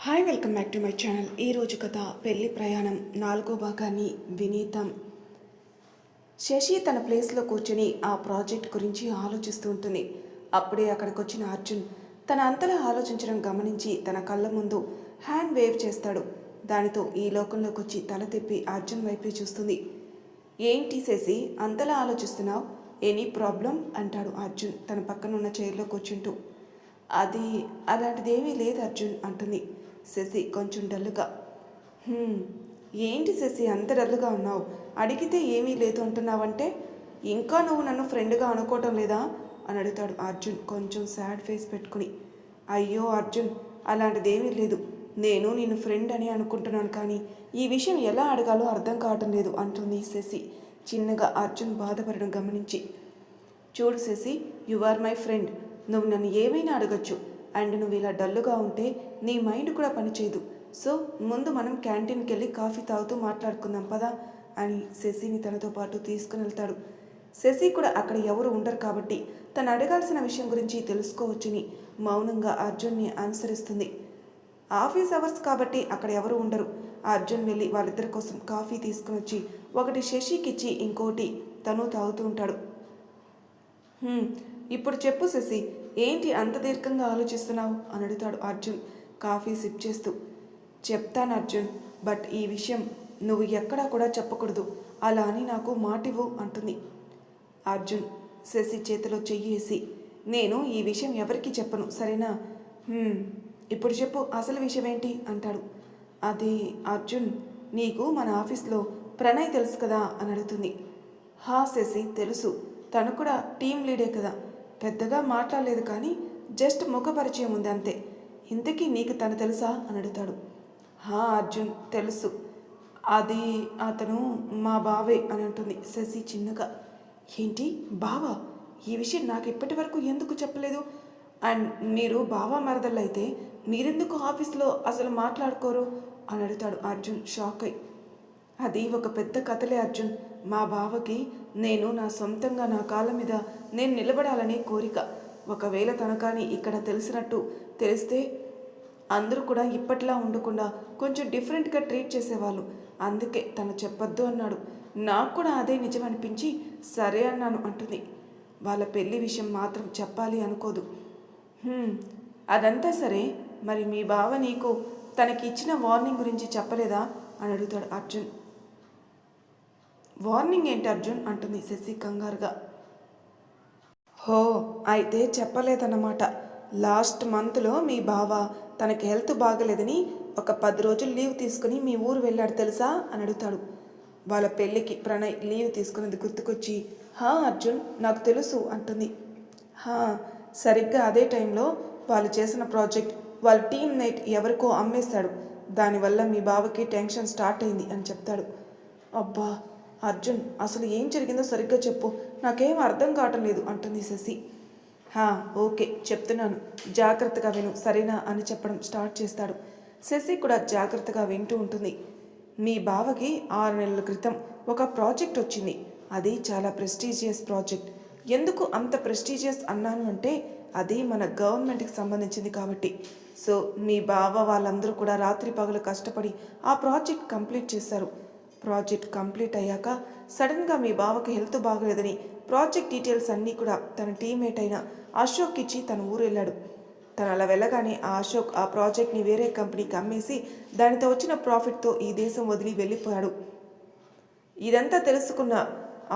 Hi welcome back to my channel. ఈరోజు కథ పెళ్లి ప్రయాణం 4వ భాగాన్ని వినీతం. శశి తన ప్లేస్లో కూర్చొని ఆ ప్రాజెక్ట్ గురించి ఆలోచిస్తూ ఉంటుంది. అప్పుడే అక్కడికి వచ్చిన అర్జున్ తన అంతలా ఆలోచించడం గమనించి తన కళ్ళ ముందు హ్యాండ్ వేవ్ చేస్తాడు. దానితో ఈ లోకంలోకి వచ్చి తల తిప్పి అర్జున్ వైపే చూస్తుంది. ఏంటి శశి అంతలా ఆలోచిస్తున్నావు, ఎనీ ప్రాబ్లం అంటాడు అర్జున్ తన పక్కనున్న చైర్లో కూర్చుంటూ. అది అలాంటిదేమీ లేదు అర్జున్ అంటుంది శశి కొంచెం డల్లుగా. ఏంటి శశి అంత డల్లుగా ఉన్నావు, అడిగితే ఏమీ లేదు అంటున్నావంటే ఇంకా నువ్వు నన్ను ఫ్రెండ్గా అనుకోవటం లేదా అని అడుగుతాడు అర్జున్ కొంచెం సాడ్ ఫేస్ పెట్టుకుని. అయ్యో అర్జున్, అలాంటిదేమీ లేదు, నేను నిన్ను ఫ్రెండ్ అని అనుకుంటున్నాను, కానీ ఈ విషయం ఎలా అడగాలో అర్థం కావటం లేదు అంటుంది శశి చిన్నగా అర్జున్ బాధపడడం గమనించి. చూడు Shashi, you are my friend, నువ్వు నన్ను ఏమైనా అడగచ్చు, అండ్ నువ్వు ఇలా డల్లుగా ఉంటే నీ మైండ్ కూడా పనిచేయదు. సో ముందు మనం క్యాంటీన్కి వెళ్ళి కాఫీ తాగుతూ మాట్లాడుకుందాం పదా అని శశిని తనతో పాటు తీసుకుని వెళ్తాడు. శశి కూడా అక్కడ ఎవరు ఉండరు కాబట్టి తను అడగాల్సిన విషయం గురించి తెలుసుకోవచ్చని మౌనంగా అర్జున్ని అనుసరిస్తుంది. ఆఫీస్ అవర్స్ కాబట్టి అక్కడ ఎవరు ఉండరు. అర్జున్ వెళ్ళి వాళ్ళిద్దరి కోసం కాఫీ తీసుకుని వచ్చి ఒకటి శశికి ఇచ్చి ఇంకోటి తను తాగుతూ ఉంటాడు. ఇప్పుడు చెప్పు శశి, ఏంటి అంత దీర్ఘంగా ఆలోచిస్తున్నావు అని అడుగుతాడు అర్జున్ కాఫీ సిప్ చేస్తూ. చెప్తాను అర్జున్, బట్ ఈ విషయం నువ్వు ఎక్కడా కూడా చెప్పకూడదు, అలా అని నాకు మాటివ్వు అంటుంది. అర్జున్ శశి చేతిలో చెయ్యేసి, నేను ఈ విషయం ఎవరికి చెప్పను సరేనా. ఇప్పుడు చెప్పు అసలు విషయం ఏంటి అంటాడు. అది అర్జున్, నీకు మన ఆఫీస్లో ప్రణయ్ తెలుసు కదా అని అడుగుతుంది. హా శశి తెలుసు, తను కూడా టీం లీడే కదా, పెద్దగా మాట్లాడలేదు కానీ జస్ట్ ముఖ పరిచయం ఉంది అంతే. ఇంతకీ నీకు తను తెలుసా అని అడుగుతాడు. హా అర్జున్ తెలుసు, అది అతను మా బావే అని అంటుంది శశి చిన్నగా. ఏంటి బావా, ఈ విషయం నాకు ఇప్పటి వరకు ఎందుకు చెప్పలేదు? అండ్ మీరు బావా మరదళ్ళైతే మీరెందుకు ఆఫీస్లో అసలు మాట్లాడుకోరు అని అడుగుతాడు అర్జున్ షాక్ అయి. అది ఒక పెద్ద కథలే అర్జున్, మా బావకి నేను నా సొంతంగా నా కాళ్ళ మీద నేను నిలబడాలనే కోరిక. ఒకవేళ తను కానీ ఇక్కడ తెలిస్తే అందరూ కూడా ఇప్పట్లా ఉండకుండా కొంచెం డిఫరెంట్గా ట్రీట్ చేసేవాళ్ళు, అందుకే తను చెప్పొద్దు అన్నాడు. నాకు కూడా అదే నిజం అనిపించి సరే అన్నాను అంటుంది. వాళ్ళ పెళ్లి విషయం మాత్రం చెప్పాలి అనుకోదు. అదంతా సరే, మరి మీ బావ నీకు తనకి ఇచ్చిన వార్నింగ్ గురించి చెప్పలేదా అని అడుగుతాడు అర్జున్. వార్నింగ్ ఏంటి అర్జున్ అంటుంది శశి కంగారుగా. హో అయితే చెప్పలేదన్నమాట. లాస్ట్ మంత్లో మీ బావ తనకి హెల్త్ బాగలేదని ఒక 10 రోజులు లీవ్ తీసుకుని మీ ఊరు వెళ్ళాడు తెలుసా అని అడుగుతాడు. వాళ్ళ పెళ్ళికి ప్రణయ్ లీవ్ తీసుకున్నది గుర్తుకొచ్చి హా అర్జున్ నాకు తెలుసు అంటుంది. సరిగ్గా అదే టైంలో వాళ్ళు చేసిన ప్రాజెక్ట్ వాళ్ళ టీమ్ నైట్ ఎవరికో అమ్మేశాడు, దానివల్ల మీ బావకి టెన్షన్ స్టార్ట్ అయింది అని చెప్తాడు. అబ్బా అర్జున్, అసలు ఏం జరిగిందో సరిగ్గా చెప్పు, నాకేం అర్థం కావటం లేదు అంటుంది శశి. ఓకే చెప్తున్నాను, జాగ్రత్తగా విను సరేనా అని చెప్పడం స్టార్ట్ చేస్తాడు. శశి కూడా జాగ్రత్తగా వింటూ ఉంటుంది. మీ బావకి 6 నెలల క్రితం ఒక ప్రాజెక్ట్ వచ్చింది, అది చాలా ప్రెస్టీజియస్ ప్రాజెక్ట్. ఎందుకు అంత ప్రెస్టీజియస్ అన్నాను అంటే అది మన గవర్నమెంట్కి సంబంధించింది కాబట్టి. సో మీ బావ వాళ్ళందరూ కూడా రాత్రి పగలు కష్టపడి ఆ ప్రాజెక్ట్ కంప్లీట్ చేశారు. ప్రాజెక్ట్ కంప్లీట్ అయ్యాక సడన్గా మీ బావకి హెల్త్ బాగలేదని ప్రాజెక్ట్ డీటెయిల్స్ అన్నీ కూడా తన టీమ్మేట్ అయిన అశోక్ ఇచ్చి తన ఊరు వెళ్ళాడు. తను అలా వెళ్ళగానే ఆ అశోక్ ఆ ప్రాజెక్ట్ని వేరే కంపెనీకి అమ్మేసి దానితో వచ్చిన ప్రాఫిట్తో ఈ దేశం వదిలి వెళ్ళిపోయాడు. ఇదంతా తెలుసుకున్న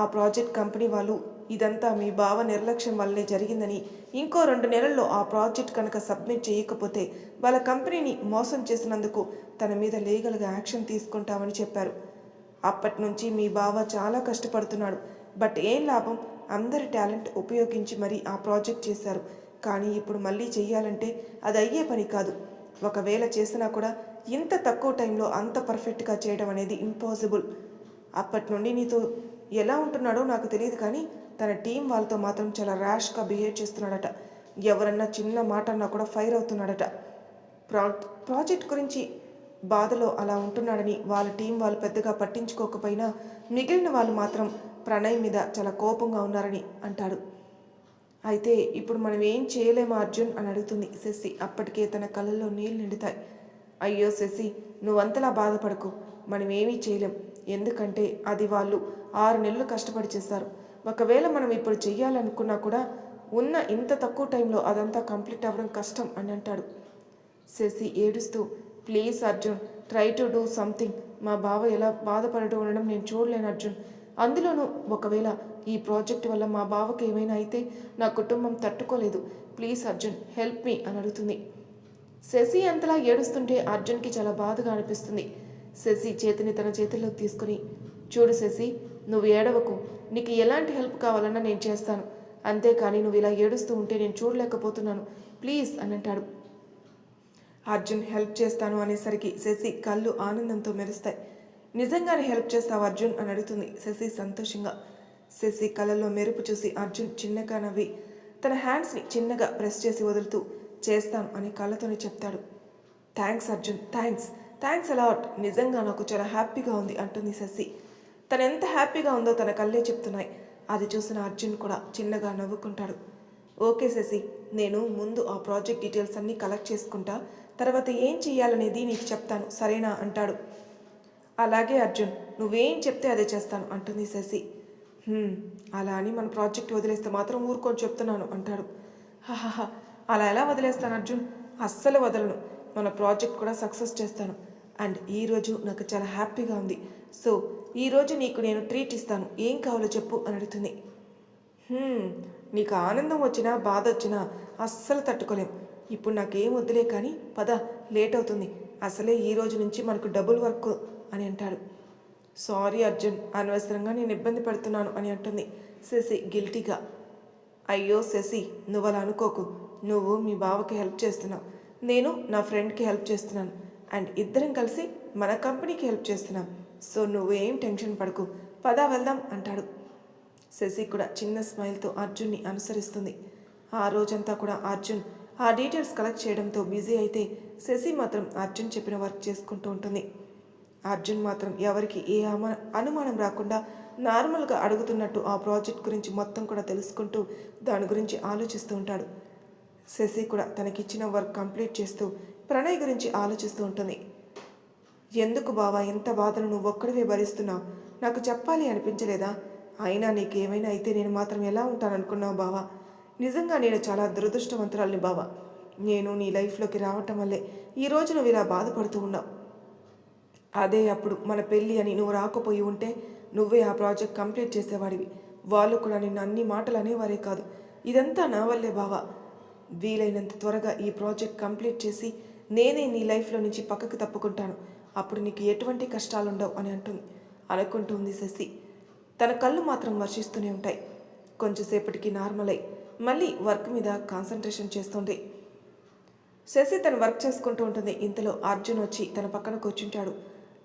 ఆ ప్రాజెక్ట్ కంపెనీ వాళ్ళు ఇదంతా మీ బావ నిర్లక్ష్యం వల్లనే జరిగిందని, ఇంకో 2 నెలల్లో ఆ ప్రాజెక్ట్ కనుక సబ్మిట్ చేయకపోతే వాళ్ళ కంపెనీని మోసం చేసినందుకు తన మీద లీగల్గా యాక్షన్ తీసుకుంటామని చెప్పారు. అప్పటి నుంచి మీ బావ చాలా కష్టపడుతున్నాడు, బట్ ఏం లాభం, అందరి టాలెంట్ ఉపయోగించి మరీ ఆ ప్రాజెక్ట్ చేశారు. కానీ ఇప్పుడు మళ్ళీ చెయ్యాలంటే అది అయ్యే పని కాదు. ఒకవేళ చేసినా కూడా ఇంత తక్కువ టైంలో అంత పర్ఫెక్ట్గా చేయడం అనేది ఇంపాసిబుల్. అప్పటి నుండి నీతో ఎలా ఉంటున్నాడో నాకు తెలియదు, కానీ తన టీం వాళ్ళతో మాత్రం చాలా ర్యాష్గా బిహేవ్ చేస్తున్నాడట. ఎవరన్నా చిన్న మాట అన్నా కూడా ఫైర్ అవుతున్నాడట. ప్రాజెక్ట్ గురించి బాధలో అలా ఉంటున్నాడని వాళ్ళ టీం వాళ్ళు పెద్దగా పట్టించుకోకపోయినా మిగిలిన వాళ్ళు మాత్రం ప్రణయ్ మీద చాలా కోపంగా ఉన్నారని అంటాడు. అయితే ఇప్పుడు మనం ఏం చేయలేమా అర్జున్ అని అడుగుతుంది శశి. అప్పటికే తన కళ్ళల్లో నీళ్ళు నిండుతాయి. అయ్యో శశి, నువ్వంతలా బాధపడకు. మనం ఏమీ చేయలేం. ఎందుకంటే అది వాళ్ళు 6 నెలలు కష్టపడి చేస్తారు. ఒకవేళ మనం ఇప్పుడు చెయ్యాలనుకున్నా కూడా ఉన్న ఇంత తక్కువ టైంలో అదంతా కంప్లీట్ అవ్వడం కష్టం అని అంటాడు. శశి ఏడుస్తూ, please Arjun, try to do something. మా బావ ఎలా బాధపడటం ఉండడం నేను చూడలేను అర్జున్. అందులోనూ ఒకవేళ ఈ ప్రాజెక్ట్ వల్ల మా బావకి ఏమైనా అయితే నా కుటుంబం తట్టుకోలేదు. ప్లీజ్ అర్జున్, హెల్ప్ మీ అని అడుగుతుంది. శశి అంతలా ఏడుస్తుంటే అర్జున్కి చాలా బాధగా అనిపిస్తుంది. శశి చేతిని తన చేతుల్లోకి తీసుకుని, చూడు శశి, నువ్వు ఏడవకు. నీకు ఎలాంటి హెల్ప్ కావాలన్నా నేను చేస్తాను. అంతేకాని నువ్వు ఇలా ఏడుస్తూ ఉంటే నేను చూడలేకపోతున్నాను. ప్లీజ్ అని అంటాడు. అర్జున్ హెల్ప్ చేస్తాను అనేసరికి శశి కళ్ళు ఆనందంతో మెరుస్తాయి. నిజంగానే హెల్ప్ చేస్తావు అర్జున్ అని అడుగుతుంది శశి సంతోషంగా. శశి కళ్ళల్లో మెరుపు చూసి అర్జున్ చిన్నగా నవ్వి తన హ్యాండ్స్ని చిన్నగా ప్రెస్ చేసి వదులుతూ, చేస్తాను అని కళ్ళతోనే చెప్తాడు. Thanks Arjun, thanks a lot. నిజంగా నాకు చాలా హ్యాపీగా ఉంది అంటుంది శశి. తను ఎంత హ్యాపీగా ఉందో తన కళ్ళే చెప్తున్నాయి. అది చూసిన అర్జున్ కూడా చిన్నగా నవ్వుకుంటాడు. ఓకే శశి, నేను ముందు ఆ ప్రాజెక్ట్ డీటెయిల్స్ అన్నీ కలెక్ట్ చేసుకుంటా, తర్వాత ఏం చెయ్యాలనేది నీకు చెప్తాను, సరేనా అంటాడు. అలాగే అర్జున్, నువ్వేం చెప్తే అదే చేస్తాను అంటుంది శశి. అలా అని మన ప్రాజెక్ట్ వదిలేస్తే మాత్రం ఊరుకొని చెప్తున్నాను అంటాడు. హహహ, అలా ఎలా వదిలేస్తాను అర్జున్? అస్సలు వదలను. మన ప్రాజెక్ట్ కూడా సక్సెస్ చేస్తాను. అండ్ ఈరోజు నాకు చాలా హ్యాపీగా ఉంది. సో ఈరోజు నీకు నేను ట్రీట్ ఇస్తాను. ఏం కావాలో చెప్పు అని అడుగుతుంది. నీకు ఆనందం వచ్చినా బాధ వచ్చినా అస్సలు తట్టుకోలేం. ఇప్పుడు నాకేం వద్దులే కానీ పద, లేట్ అవుతుంది. అసలే ఈ రోజు నుంచి మనకు డబుల్ వర్క్ అని అంటాడు. సారీ అర్జున్, అనవసరంగా నేను ఇబ్బంది పడుతున్నాను అని అంటుంది శశి గిల్టీగా. అయ్యో శశి, నువ్వు అలా అనుకోకు. నువ్వు మీ బావకి హెల్ప్ చేస్తున్నావు, నేను నా ఫ్రెండ్కి హెల్ప్ చేస్తున్నాను. అండ్ ఇద్దరం కలిసి మన కంపెనీకి హెల్ప్ చేస్తున్నాం. సో నువ్వేం టెన్షన్ పడకు, పదా వెళ్దాం అంటాడు. శశి కూడా చిన్న స్మైల్తో అర్జున్ని అనుసరిస్తుంది. ఆ రోజంతా కూడా అర్జున్ ఆ డీటెయిల్స్ కలెక్ట్ చేయడంతో బిజీ అయితే శశి మాత్రం అర్జున్ చెప్పిన వర్క్ చేసుకుంటూ ఉంటుంది. అర్జున్ మాత్రం ఎవరికి ఏ అనుమానం రాకుండా నార్మల్గా అడుగుతున్నట్టు ఆ ప్రాజెక్ట్ గురించి మొత్తం కూడా తెలుసుకుంటూ దాని గురించి ఆలోచిస్తూ ఉంటాడు. శశి కూడా తనకిచ్చిన వర్క్ కంప్లీట్ చేస్తూ ప్రణయ్ గురించి ఆలోచిస్తూ ఉంటుంది. ఎందుకు బావా ఇంత బాధను నువ్వు ఒక్కడివే భరిస్తున్నావు? నాకు చెప్పాలి అనిపించలేదా? అయినా నీకేమైనా అయితే నేను మాత్రం ఎలా ఉంటాననుకున్నావు బావా? నిజంగా నేను చాలా దురదృష్టవంతురాల్ని బావా. నేను నీ లైఫ్లోకి రావటం వల్లే ఈరోజు నువ్వు ఇలా బాధపడుతూ ఉన్నావు. అదే అప్పుడు మన పెళ్ళి అని నువ్వు రాకపోయి ఉంటే నువ్వే ఆ ప్రాజెక్ట్ కంప్లీట్ చేసేవాడివి. వాళ్ళు కూడా నిన్ను అన్ని మాటలు అనేవారే కాదు. ఇదంతా నా వల్లే బావా. వీలైనంత త్వరగా ఈ ప్రాజెక్ట్ కంప్లీట్ చేసి నేనే నీ లైఫ్లో నుంచి పక్కకు తప్పుకుంటాను. అప్పుడు నీకు ఎటువంటి కష్టాలు ఉండవు అని అనుకుంటుంది శశి. తన కళ్ళు మాత్రం వర్షిస్తూనే ఉంటాయి. కొంచెంసేపటికి నార్మల్ అయి మళ్ళీ వర్క్ మీద కాన్సన్ట్రేషన్ చేస్తుంది. శశి తన వర్క్ చేసుకుంటూ ఉంటుంది. ఇంతలో అర్జున్ వచ్చి తన పక్కన కూర్చుంటాడు.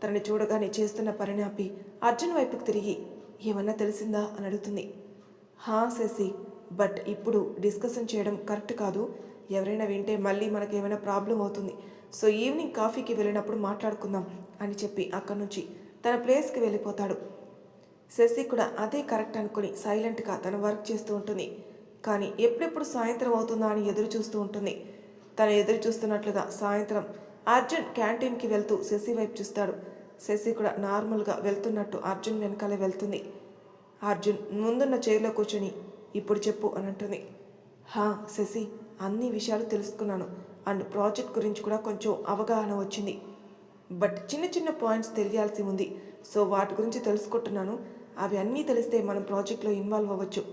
తనని చూడగానే చేస్తున్న పనిని ఆపి అర్జున్ వైపుకు తిరిగి, ఏమన్నా తెలిసిందా అని అడుగుతుంది. హా శశి, బట్ ఇప్పుడు డిస్కషన్ చేయడం కరెక్ట్ కాదు. ఎవరైనా వింటే మళ్ళీ మనకు ఏమైనా ప్రాబ్లం అవుతుంది. సో ఈవినింగ్ కాఫీకి వెళ్ళినప్పుడు మాట్లాడుకుందాం అని చెప్పి అక్కడి నుంచి తన ప్లేస్కి వెళ్ళిపోతాడు. శశి కూడా అదే కరెక్ట్ అనుకుని సైలెంట్గా తన వర్క్ చేస్తూ ఉంటుంది. కానీ ఎప్పుడెప్పుడు సాయంత్రం అవుతుందా అని ఎదురు చూస్తూ ఉంటుంది. తను ఎదురు చూస్తున్నట్లుగా సాయంత్రం అర్జున్ క్యాంటీన్కి వెళ్తూ శశి వైపు చూస్తాడు. శశి కూడా నార్మల్గా వెళ్తున్నట్టు అర్జున్ వెనకాలే వెళ్తుంది. అర్జున్ ముందున్న చైర్లో కూర్చొని, ఇప్పుడు చెప్పు అని అంటుంది. హా శశి, అన్ని విషయాలు తెలుసుకున్నాను. అండ్ ప్రాజెక్ట్ గురించి కూడా కొంచెం అవగాహన వచ్చింది. బట్ చిన్న చిన్న పాయింట్స్ తెలియాల్సి ఉంది. సో వాటి గురించి తెలుసుకుంటున్నాను. అవి అన్నీ తెలిస్తే మనం ప్రాజెక్ట్లో ఇన్వాల్వ్ అవ్వచ్చు.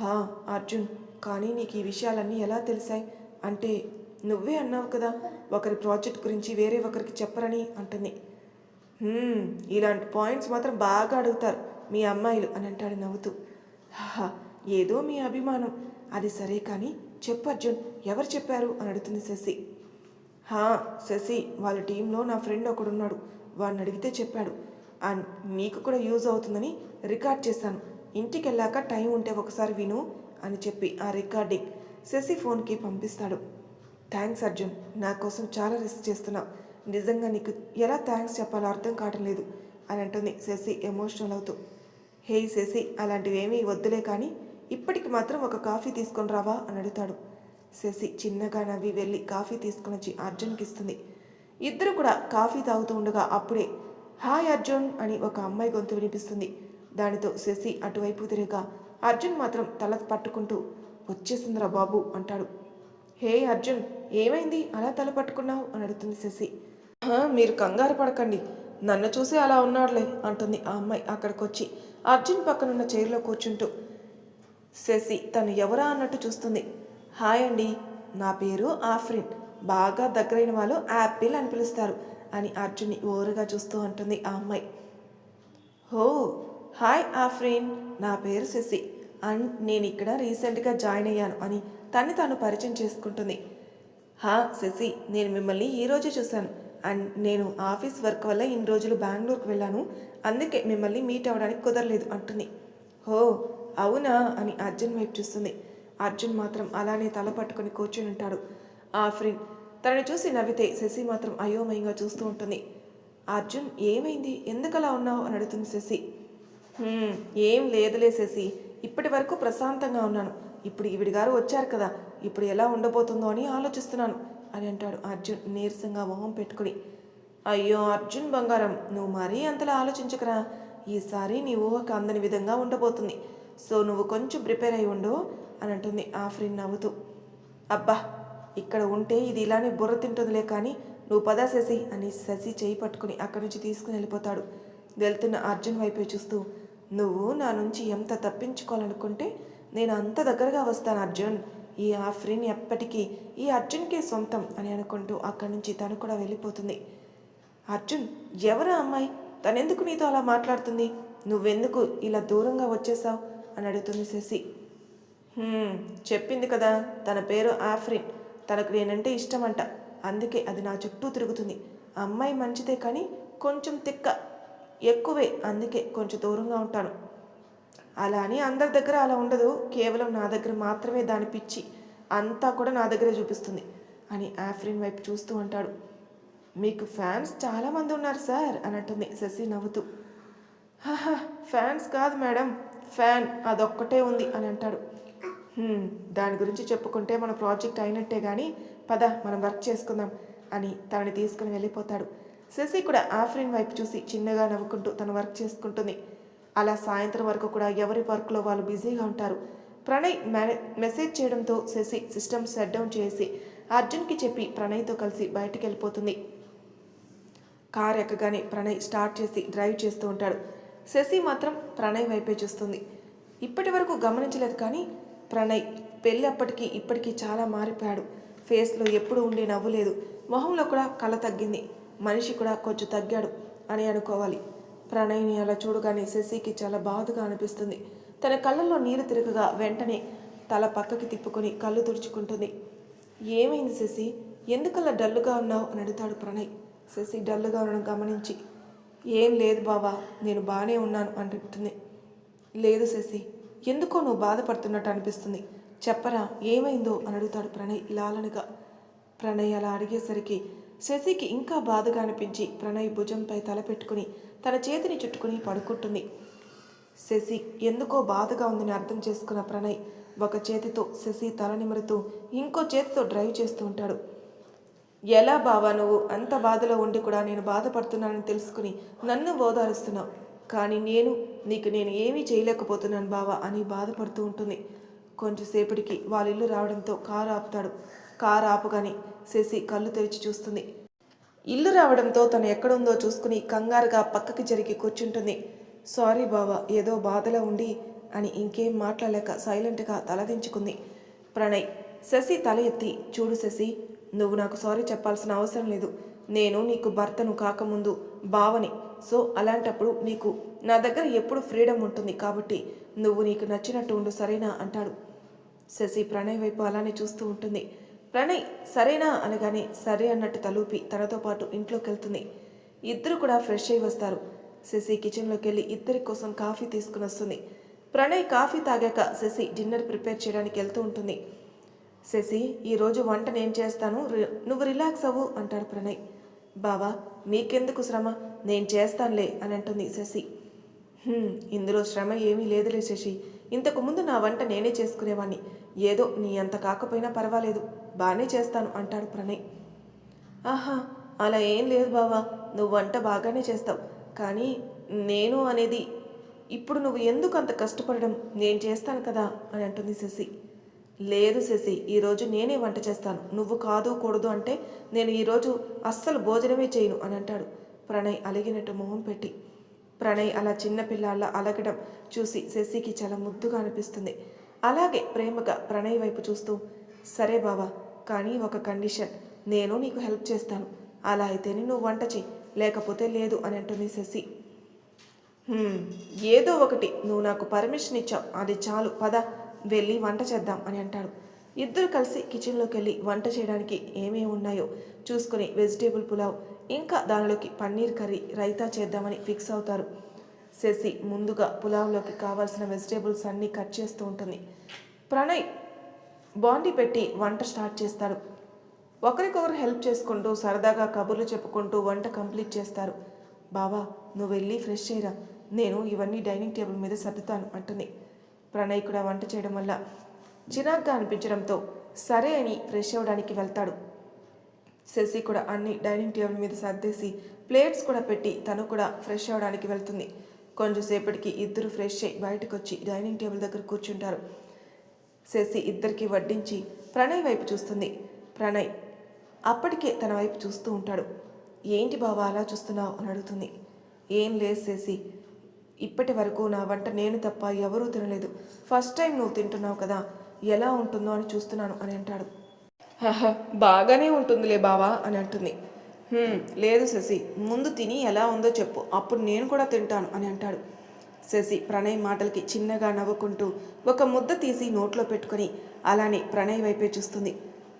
హా అర్జున్, కానీ నీకు ఈ విషయాలన్నీ ఎలా తెలిసాయి? అంటే నువ్వే అన్నావు కదా ఒకరి ప్రాజెక్ట్ గురించి వేరే ఒకరికి చెప్పరని అంటుంది. ఇలాంటి పాయింట్స్ మాత్రం బాగా అడుగుతారు మీ అమ్మాయిలు అని అంటాడు నవ్వుతూ. హా, ఏదో మీ అభిమానం. అది సరే కానీ చెప్పు అర్జున్, ఎవరు చెప్పారు అని అడుగుతుంది శశి. శశి, వాళ్ళ టీంలో నా ఫ్రెండ్ ఒకడున్నాడు. వాడిని అడిగితే చెప్పాడు. అండ్ నీకు కూడా యూజ్ అవుతుందని రికార్డ్ చేశాను. ఇంటికి వెళ్ళాక టైం ఉంటే ఒకసారి విను అని చెప్పి ఆ రికార్డింగ్ శశి ఫోన్కి పంపిస్తాడు. థ్యాంక్స్ అర్జున్, నా కోసం చాలా రిస్క్ చేస్తున్నావు. నిజంగా నీకు ఎలా థ్యాంక్స్ చెప్పాలో అర్థం కావటం లేదు అని అంటుంది శశి ఎమోషనల్ అవుతూ. హే శశి, అలాంటివేమీ వద్దులే కానీ ఇప్పటికి మాత్రం ఒక కాఫీ తీసుకొని రావా అని అడుగుతాడు. శశి చిన్నగా నవ్వి వెళ్ళి కాఫీ తీసుకొని వచ్చి అర్జున్కి ఇస్తుంది. ఇద్దరు కూడా కాఫీ తాగుతూ ఉండగా అప్పుడే హాయ్ అర్జున్ అని ఒక అమ్మాయి గొంతు వినిపిస్తుంది. దానితో శశి అటువైపు తిరిగా అర్జున్ మాత్రం తల పట్టుకుంటూ వచ్చేసిందిరా బాబు అంటాడు. హే అర్జున్, ఏమైంది అలా తల పట్టుకున్నావు అని అడుగుతుంది శశి. మీరు కంగారు పడకండి, నన్ను చూసి అలా ఉన్నాడులే అంటుంది ఆ అమ్మాయి అక్కడికొచ్చి అర్జున్ పక్కనున్న చైర్లో కూర్చుంటూ. శశి తను ఎవరా అన్నట్టు చూస్తుంది. హాయ్ అండి, నా పేరు ఆఫ్రిన్, బాగా దగ్గరైన వాళ్ళు యాపిల్ అని పిలుస్తారు అని అర్జున్ని ఓరుగా చూస్తూ అంటుంది ఆ అమ్మాయి. హో, హాయ్ ఆఫ్రిన్, నా పేరు శశి అండ్ నేను ఇక్కడ రీసెంట్గా జాయిన్ అయ్యాను అని తను తాను పరిచయం చేసుకుంటుంది. శశి, నేను మిమ్మల్ని ఈరోజే చూశాను అండ్ నేను ఆఫీస్ వర్క్ వల్ల ఇన్ని రోజులు బెంగళూరుకు వెళ్ళాను, అందుకే మిమ్మల్ని మీట్ అవ్వడానికి కుదరలేదు అంటుంది. హో అవునా అని అర్జున్ వైపు చూస్తుంది. అర్జున్ మాత్రం అలానే తల పట్టుకుని కూర్చుని ఉంటాడు. ఆఫ్రిన్ తనని చూసి నవ్వితే శశి మాత్రం అయోమయంగా చూస్తూ ఉంటుంది. అర్జున్, ఏమైంది, ఎందుకలా ఉన్నావు అని అడుగుతుంది శశి. ఏం లేదులే శశి, ఇప్పటి వరకు ప్రశాంతంగా ఉన్నాను, ఇప్పుడు ఈవిడి గారు వచ్చారు కదా, ఇప్పుడు ఎలా ఉండబోతుందో అని ఆలోచిస్తున్నాను అని అంటాడు అర్జున్ నీరసంగా మొహం పెట్టుకుని. అయ్యో అర్జున్ బంగారం, నువ్వు మరీ అంతలా ఆలోచించకరా, ఈసారి నీ ఊహకు అందని విధంగా ఉండబోతుంది, సో నువ్వు కొంచెం ప్రిపేర్ అయి ఉండు అని అంటుంది ఆఫ్రిన్ నవ్వుతూ. అబ్బా, ఇక్కడ ఉంటే ఇది ఇలానే బుర్ర తింటుందిలే కానీ నువ్వు పదా శశి అని శశి చేయి పట్టుకుని అక్కడి నుంచి తీసుకుని వెళ్ళిపోతాడు. వెళ్తున్న అర్జున్ వైపే చూస్తూ, నువ్వు నా నుంచి ఎంత తప్పించుకోవాలనుకుంటే నేను అంత దగ్గరగా వస్తాను అర్జున్, ఈ ఆఫ్రిన్ ఎప్పటికీ ఈ అర్జున్కే సొంతం అని అనుకుంటూ అక్కడి నుంచి తను కూడా వెళ్ళిపోతుంది. అర్జున్, ఎవరా అమ్మాయి, తనెందుకు నీతో అలా మాట్లాడుతుంది, నువ్వెందుకు ఇలా దూరంగా వచ్చేసావు అని అడుగుతుంది శశి. చెప్పింది కదా, తన పేరు ఆఫ్రిన్, తనకు నేనంటే ఇష్టమంట, అందుకే అది నా చుట్టూ తిరుగుతుంది. అమ్మాయి మంచిదే కానీ కొంచెం తిక్క ఎక్కువే, అందుకే కొంచెం దూరంగా ఉంటాను. అలా అని అందరి దగ్గర అలా ఉండదు, కేవలం నా దగ్గర మాత్రమే దాని పిచ్చి అంతా కూడా నా దగ్గరే చూపిస్తుంది అని ఆఫ్రిన్ వైపు చూస్తూ అంటాడు. మీకు ఫ్యాన్స్ చాలామంది ఉన్నారు సార్ అని అంటుంది శశి నవ్వుతూ. ఫ్యాన్స్ కాదు మేడం, ఫ్యాన్ అదొక్కటే ఉంది అని అంటాడు. దాని గురించి చెప్పుకుంటే మన ప్రాజెక్ట్ అయినట్టే కానీ పద మనం వర్క్ చేసుకుందాం అని తనని తీసుకుని వెళ్ళిపోతాడు. శశి కూడా ఆఫ్రిన్ వైపు చూసి చిన్నగా నవ్వుకుంటూ తన వర్క్ చేసుకుంటుంది. అలా సాయంత్రం వరకు కూడా ఎవరి వర్క్లో వాళ్ళు బిజీగా ఉంటారు. ప్రణయ్ మెసేజ్ చేయడంతో శశి సిస్టమ్ షట్ డౌన్ చేసి అర్జున్కి చెప్పి ప్రణయ్తో కలిసి బయటికి వెళ్ళిపోతుంది. కార్ ఎక్కగానే ప్రణయ్ స్టార్ట్ చేసి డ్రైవ్ చేస్తూ ఉంటాడు. శశి మాత్రం ప్రణయ్ వైపే చూస్తుంది. ఇప్పటి వరకు గమనించలేదు కానీ ప్రణయ్ పెళ్ళి అప్పటికి ఇప్పటికీ చాలా మారిపోయాడు. ఫేస్లో ఎప్పుడు ఉండే నవ్వు లేదు, మొహంలో కూడా కళ తగ్గింది, మనిషి కూడా కొంచెం తగ్గాడు అని అనుకోవాలి. ప్రణయ్ని అలా చూడగానే శశికి చాలా బాధగా అనిపిస్తుంది. తన కళ్ళల్లో నీరు తిరగగా వెంటనే తల పక్కకి తిప్పుకొని కళ్ళు తుడుచుకుంటుంది. ఏమైంది శశి, ఎందుకలా డల్లుగా ఉన్నావు అని అడుగుతాడు ప్రణయ్. శశి డల్లుగా ఉండడం గమనించి, ఏం లేదు బావా, నేను బాగానే ఉన్నాను అంటుంది. లేదు శశి, ఎందుకో నువ్వు బాధపడుతున్నట్టు అనిపిస్తుంది, చెప్పరా ఏమైందో అని అడుగుతాడు ప్రణయ్ లాలనగా. ప్రణయ్ అలా అడిగేసరికి శశికి ఇంకా బాధగా అనిపించి ప్రణయ్ భుజంపై తల పెట్టుకుని తన చేతిని చుట్టుకుని పడుకుంటుంది. శశి ఎందుకో బాధగా ఉందని అర్థం చేసుకున్న ప్రణయ్ ఒక చేతితో శశి తల నిమురుతూ ఇంకో చేతితో డ్రైవ్ చేస్తూ ఉంటాడు. ఎలా బావా, నువ్వు అంత బాధలో ఉండి కూడా నేను బాధపడుతున్నానని తెలుసుకుని నన్ను ఓదారుస్తున్నావు, కానీ నీకు నేను ఏమీ చేయలేకపోతున్నాను బావా అని బాధపడుతూ ఉంటుంది. కొంచెంసేపటికి వాళ్ళ ఇల్లు రావడంతో కారు ఆపుతాడు. కారు ఆపుగానే శశి కళ్ళు తెరిచి చూస్తుంది. ఇల్లు రావడంతో తను ఎక్కడుందో చూసుకుని కంగారుగా పక్కకి జరిగి కూర్చుంటుంది. సారీ బావా, ఏదో బాధలో ఉండి అని ఇంకేం మాట్లాడలేక సైలెంట్గా తలదించుకుంది. ప్రణయ్ శశి తల ఎత్తి, చూడు శశి, నువ్వు నాకు సారీ చెప్పాల్సిన అవసరం లేదు, నేను నీకు భర్తను కాకముందు బావని, సో అలాంటప్పుడు నీకు నా దగ్గర ఎప్పుడు ఫ్రీడమ్ ఉంటుంది, కాబట్టి నువ్వు నీకు నచ్చినట్టు ఉండు సరేనా అంటాడు. శశి ప్రణయ్ వైపు అలానే చూస్తూ ఉంటుంది. ప్రణయ్ సరేనా అనగానే సరే అన్నట్టు తలూపి తనతో పాటు ఇంట్లోకి వెళ్తుంది. ఇద్దరు కూడా ఫ్రెష్ అయి వస్తారు. శశి కిచెన్లోకి వెళ్ళి ఇద్దరి కోసం కాఫీ తీసుకుని వస్తుంది. ప్రణయ్ కాఫీ తాగాక శశి డిన్నర్ ప్రిపేర్ చేయడానికి వెళ్తూ ఉంటుంది. శశి, ఈరోజు వంట నేను చేస్తాను, నువ్వు రిలాక్స్ అవ్వు అంటాడు ప్రణయ్. బావా, నీకెందుకు శ్రమ, నేను చేస్తానులే అని అంటుంది శశి. ఇందులో శ్రమ ఏమీ లేదులే శశి, ఇంతకుముందు నా వంట నేనే చేసుకునేవాణ్ణి, ఏదో నీ అంత కాకపోయినా పర్వాలేదు, బాగానే చేస్తాను అంటాడు ప్రణయ్. ఆహా, అలా ఏం లేదు బావా, నువ్వు వంట బాగానే చేస్తావు. కానీ నేను అనేది ఇప్పుడు నువ్వు ఎందుకు అంత కష్టపడడం, నేను చేస్తాను కదా అని అంటుంది శశి. లేదు శశి, ఈరోజు నేనే వంట చేస్తాను, నువ్వు కాదు కూడదు అంటే నేను ఈరోజు అస్సలు భోజనమే చేయను అని అంటాడు ప్రణయ్ అలిగినట్టు మొహం పెట్టి. ప్రణయ్ అలా చిన్నపిల్లాళ్ళ అలగడం చూసి శశికి చాలా ముద్దుగా అనిపిస్తుంది. అలాగే ప్రేమగా ప్రణయ్ వైపు చూస్తూ, సరే బావా, కానీ ఒక కండిషన్, నేను నీకు హెల్ప్ చేస్తాను, అలా అయితేనే నువ్వు వంట చెయ్యి, లేకపోతే లేదు అని అంటుంది శశి. ఏదో ఒకటి, నువ్వు నాకు పర్మిషన్ ఇచ్చావు, అది చాలు, పద వెళ్ళి వంట చేద్దాం అని అంటాడు. ఇద్దరు కలిసి కిచెన్లోకి వెళ్ళి వంట చేయడానికి ఏమేమి ఉన్నాయో చూసుకుని వెజిటేబుల్ పులావ్ ఇంకా దానిలోకి పన్నీర్ కర్రీ రైతా చేద్దామని ఫిక్స్ అవుతారు. శశి ముందుగా పులావ్లోకి కావాల్సిన వెజిటేబుల్స్ అన్నీ కట్ చేస్తూ ఉంటుంది. ప్రణయ్ బాండీ పెట్టి వంట స్టార్ట్ చేస్తాడు. ఒకరికొకరు హెల్ప్ చేసుకుంటూ సరదాగా కబుర్లు చెప్పుకుంటూ వంట కంప్లీట్ చేస్తారు. బావా, నువ్వు వెళ్ళి ఫ్రెష్ అయ్యిరా, నేను ఇవన్నీ డైనింగ్ టేబుల్ మీద సర్దుతాను అంటుంది. ప్రణయ్ కూడా వంట చేయడం వల్ల చిరాగ్గా అనిపించడంతో సరే అని ఫ్రెష్ అవ్వడానికి వెళ్తాడు. శశి కూడా అన్ని డైనింగ్ టేబుల్ మీద సర్దేసి ప్లేట్స్ కూడా పెట్టి తను కూడా ఫ్రెష్ అవ్వడానికి వెళ్తుంది. కొంచెంసేపటికి ఇద్దరు ఫ్రెష్ అయ్యి బయటకు వచ్చి డైనింగ్ టేబుల్ దగ్గర కూర్చుంటారు. శశి ఇద్దరికి వడ్డించి ప్రణయ్ వైపు చూస్తుంది. ప్రణయ్ అప్పటికే తన వైపు చూస్తూ ఉంటాడు. ఏంటి బావా అలా చూస్తున్నావు అని అడుగుతుంది. ఏం లేదు శశి, ఇప్పటి వరకు నా వంట నేను తప్ప ఎవరూ తినలేదు, ఫస్ట్ టైం నువ్వు తింటున్నావు కదా, ఎలా ఉంటుందో అని చూస్తున్నాను అని అంటాడు. బాగానే ఉంటుందిలే బావా అని అంటుంది. లేదు శశి, ముందు తిని ఎలా ఉందో చెప్పు, అప్పుడు నేను కూడా తింటాను అని అంటాడు. శశి ప్రణయ్ మాటలకి చిన్నగా నవ్వుకుంటూ ఒక ముద్ద తీసి నోట్లో పెట్టుకొని అలానే ప్రణయ్ వైపే చూస్తుంది.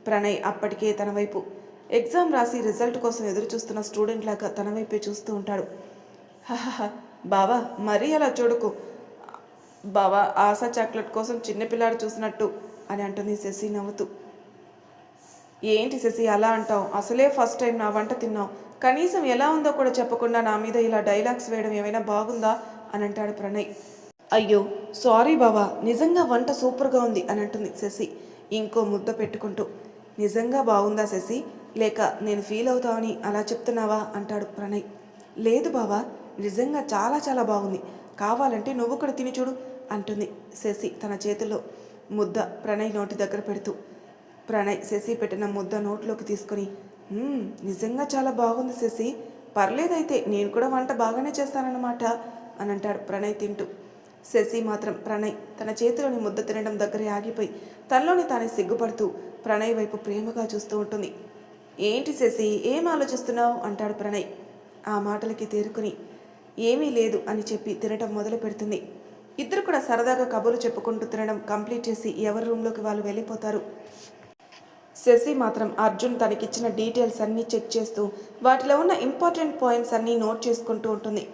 ప్రణయ్ అప్పటికే తన వైపు ఎగ్జామ్ రాసి రిజల్ట్ కోసం ఎదురు చూస్తున్న స్టూడెంట్ లాగా తన వైపే చూస్తూ ఉంటాడు. బావా, మరీ అలా చూడకు బావా, ఆశా చాక్లెట్ కోసం చిన్నపిల్లాడు చూసినట్టు అని అంటుంది శశి నవ్వుతూ. ఏంటి శశి అలా అంటావు, అసలే ఫస్ట్ టైం నా వంట తిన్నావు, కనీసం ఎలా ఉందో కూడా చెప్పకుండా నా మీద ఇలా డైలాగ్స్ వేయడం ఏమైనా బాగుందా అని అంటాడు ప్రణయ్. అయ్యో సారీ బావా, నిజంగా వంట సూపర్గా ఉంది అని అంటుంది శశి ఇంకో ముద్ద పెట్టుకుంటూ. నిజంగా బాగుందా శశి, లేక నేను ఫీల్ అవుతావని అలా చెప్తున్నావా అంటాడు ప్రణయ్. లేదు బావా, నిజంగా చాలా చాలా బాగుంది, కావాలంటే నువ్వు కూడా తిని చూడు అంటుంది శశి తన చేతిలో ముద్ద ప్రణయ్ నోటి దగ్గర పెడుతూ. ప్రణయ్ శశి పెట్టిన ముద్ద నోట్లోకి తీసుకొని, నిజంగా చాలా బాగుంది శశి, పర్లేదైతే నేను కూడా వంట బాగానే చేస్తానన్నమాట అని అంటాడు ప్రణయ్ తింటూ. శశి మాత్రం ప్రణయ్ తన చేతిలోని ముద్ద తినడం దగ్గరే ఆగిపోయి తనలోని తానే సిగ్గుపడుతూ ప్రణయ్ వైపు ప్రేమగా చూస్తూ ఉంటుంది. ఏంటి శశి, ఏం ఆలోచిస్తున్నావు అంటాడు ప్రణయ్. ఆ మాటలకి తేరుకుని ఏమీ లేదు అని చెప్పి తినటం మొదలు పెడుతుంది. ఇద్దరు కూడా సరదాగా కబుర్లు చెప్పుకుంటూ తినడం కంప్లీట్ చేసి ఎవరి రూమ్లోకి వాళ్ళు వెళ్ళిపోతారు. శశి మాత్రం అర్జున్ తనకిచ్చిన డీటెయిల్స్ అన్నీ చెక్ చేస్తూ వాటిలో ఉన్న ఇంపార్టెంట్ పాయింట్స్ అన్నీ నోట్ చేసుకుంటూ ఉంటుంది.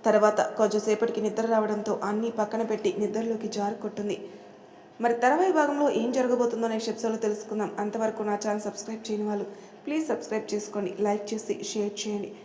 తర్వాత కొంచెంసేపటికి నిద్ర రావడంతో అన్నీ పక్కన పెట్టి నిద్రలోకి జారుకొట్టుంది. మరి తర్వాయి భాగంలో ఏం జరగబోతుందో నెక్స్ట్ ఎపిసోడ్లో తెలుసుకుందాం. అంతవరకు నా ఛానల్ సబ్స్క్రైబ్ చేయని వాళ్ళు ప్లీజ్ సబ్స్క్రైబ్ చేసుకోండి, లైక్ చేసి షేర్ చేయండి.